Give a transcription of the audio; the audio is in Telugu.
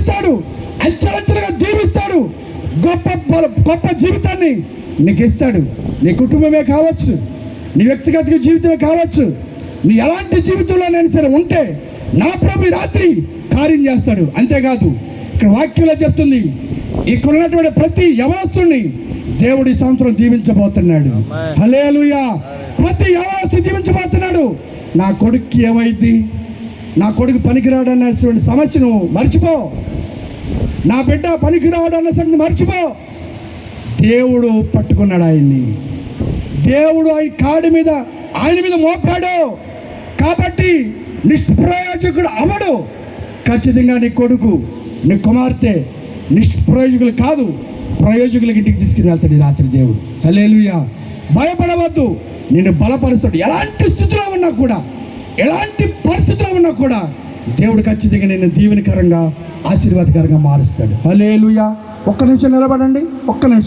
నడిపిస్తాడు, అంచెలంచెలుగా దీవిస్తాడు, గొప్ప గొప్ప జీవితాన్ని నీకు ఇస్తాడు. నీ కుటుంబమే కావచ్చు, నీ వ్యక్తిగత జీవితమే కావచ్చు, నీ ఎలాంటి జీవితంలోనైనా సరే ఉంటే నా ప్రభు రాత్రి కార్యం చేస్తాడు. అంతేకాదు ఇక్కడ వాక్యంలో చెప్తుంది, ఇక్కడ ఉన్నటువంటి ప్రతి యవనస్తుడిని దేవుడి సంవత్సరం దీవించబోతున్నాడు. హల్లెలూయా. ప్రతి యవనస్తుడు దీవించబోతున్నాడు. నా కొడుక్కి ఏమైంది, నా కొడుకు పనికిరాడు అన్నటువంటి సమస్యను మర్చిపో, నా బిడ్డ పనికిరాడు అన్న సంగతి మర్చిపో. దేవుడు పట్టుకున్నాడు ఆయన్ని, దేవుడు ఆయన కాడి మీద ఆయన మీద మోపాడు కాబట్టి నిష్ప్రయోజకుడు అవడు. ఖచ్చితంగా నీ కొడుకు, నీ కుమార్తె నిష్ప్రయోజకులు కాదు, ప్రయోజకులకి ఇంటికి తీసుకుని వెళ్తాడు రాత్రి దేవుడు. హల్లెలూయా. భయపడవద్దు, నిన్ను బలపరుస్తాడు. ఎలాంటి స్థితిలో ఉన్నా కూడా, ఎలాంటి పరిస్థితిలో ఉన్నా కూడా దేవుడు ఖచ్చితంగా నిన్ను దీవెనకరంగా ఆశీర్వాదకరంగా మారుస్తాడు. హల్లెలూయా. ఒక్క నిమిషం నిలబడండి, ఒక్క నిమిషం.